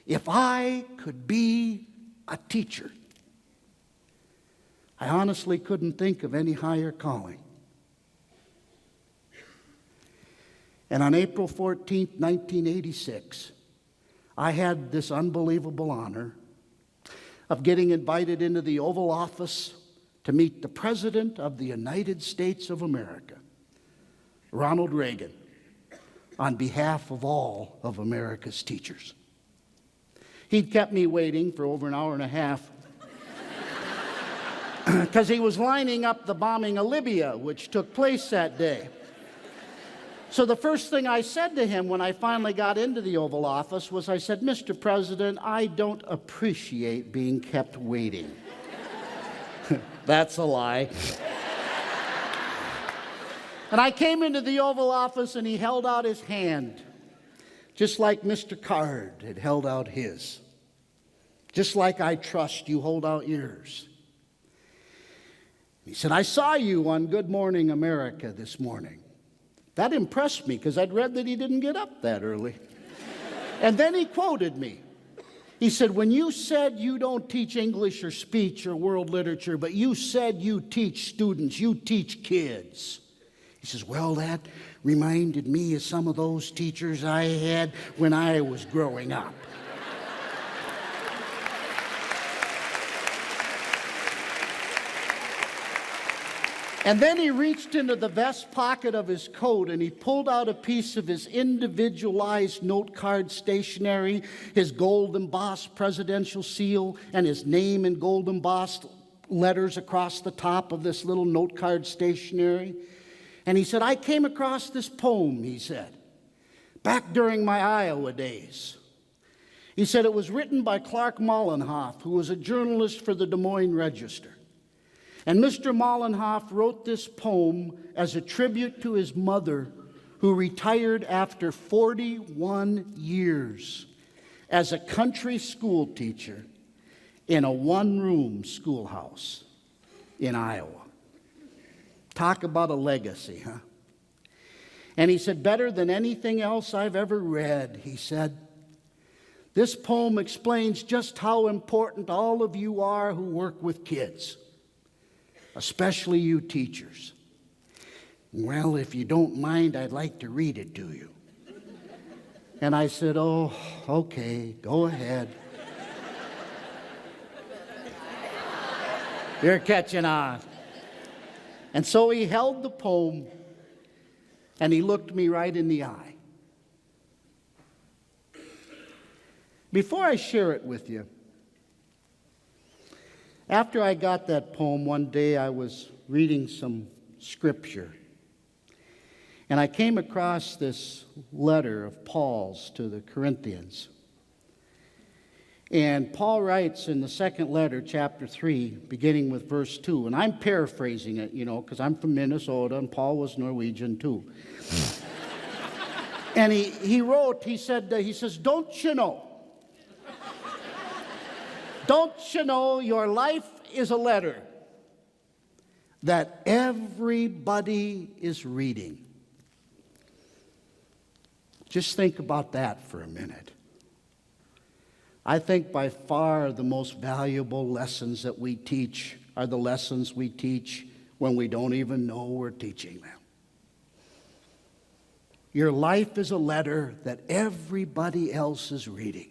If I could be a teacher, I honestly couldn't think of any higher calling. And on April 14th, 1986, I had this unbelievable honor of getting invited into the Oval Office to meet the President of the United States of America, Ronald Reagan, on behalf of all of America's teachers. He'd kept me waiting for over an hour and a half because he was lining up the bombing of Libya, which took place that day. So the first thing I said to him when I finally got into the Oval Office was, I said, "Mr. President, I don't appreciate being kept waiting." That's a lie. And I came into the Oval Office and he held out his hand, just like Mr. Card had held out his. Just like I trust you hold out yours. He said, "I saw you on Good Morning America this morning." That impressed me because I'd read that he didn't get up that early. And then he quoted me. He said, "When you said you don't teach English or speech or world literature, but you said you teach students, you teach kids." He says, "Well, that reminded me of some of those teachers I had when I was growing up." And then he reached into the vest pocket of his coat and he pulled out a piece of his individualized note card stationery, his gold embossed presidential seal, and his name in gold embossed letters across the top of this little note card stationery. And he said, "I came across this poem," he said, "back during my Iowa days." He said it was written by Clark Mollenhoff, who was a journalist for the Des Moines Register. And Mr. Mollenhoff wrote this poem as a tribute to his mother, who retired after 41 years as a country school teacher in a one-room schoolhouse in Iowa. Talk about a legacy, huh? And he said, "Better than anything else I've ever read," he said, "this poem explains just how important all of you are who work with kids. Especially you teachers. Well, if you don't mind, I'd like to read it to you." And I said, "Oh, okay, go ahead." You're catching on. And so he held the poem and he looked me right in the eye. Before I share it with you, after I got that poem one day, I was reading some scripture. And I came across this letter of Paul's to the Corinthians. And Paul writes in the second letter, chapter 3, beginning with verse 2. And I'm paraphrasing it, because I'm from Minnesota and Paul was Norwegian too. And he wrote, he says, "Don't you know? Don't you know your life is a letter that everybody is reading?" Just think about that for a minute. I think by far the most valuable lessons that we teach are the lessons we teach when we don't even know we're teaching them. Your life is a letter that everybody else is reading.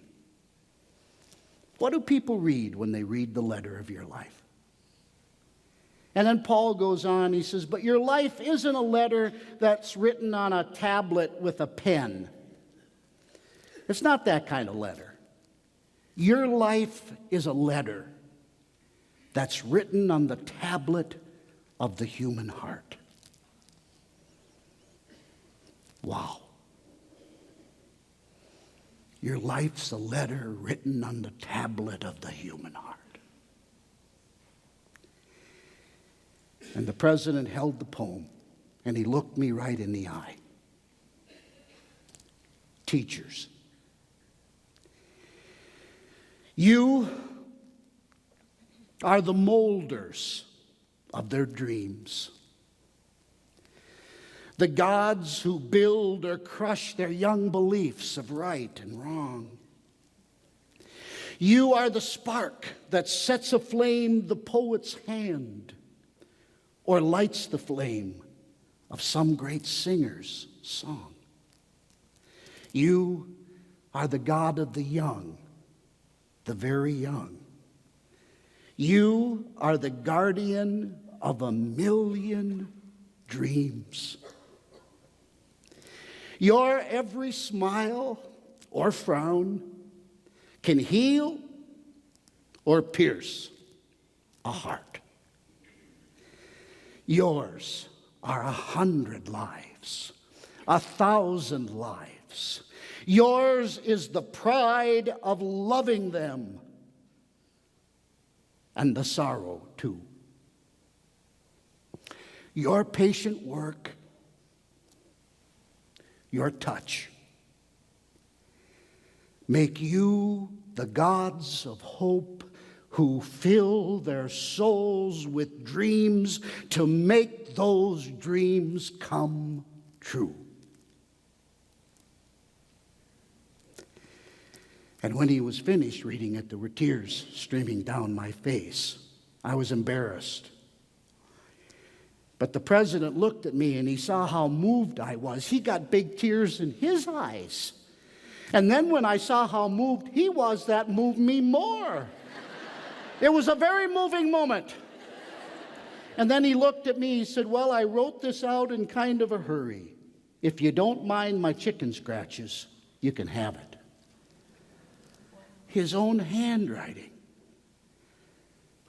What do people read when they read the letter of your life? And then Paul goes on, he says, "But your life isn't a letter that's written on a tablet with a pen. It's not that kind of letter. Your life is a letter that's written on the tablet of the human heart." Wow. Your life's a letter written on the tablet of the human heart. And the president held the poem, and he looked me right in the eye. Teachers, you are the molders of their dreams. The gods who build or crush their young beliefs of right and wrong. You are the spark that sets aflame the poet's hand or lights the flame of some great singer's song. You are the God of the young, the very young. You are the guardian of a million dreams. Your every smile or frown can heal or pierce a heart. Yours are 100 lives, 1,000 lives. Yours is the pride of loving them and the sorrow too. Your patient work, your touch, make you the gods of hope who fill their souls with dreams to make those dreams come true. And when he was finished reading it, there were tears streaming down my face. I was embarrassed. But the president looked at me and he saw how moved I was. He got big tears in his eyes. And then when I saw how moved he was, that moved me more. It was a very moving moment. And then he looked at me, he said, well, I wrote this out in kind of a hurry. If you don't mind my chicken scratches, you can have it. His own handwriting.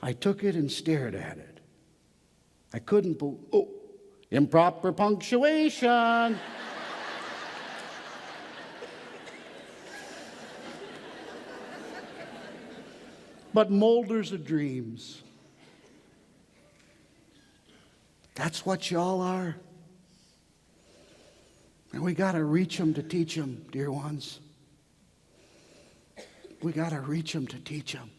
I took it and stared at it. I couldn't believe, improper punctuation. But molders of dreams. That's what y'all are. And we got to reach them to teach them, dear ones. We got to reach them to teach them.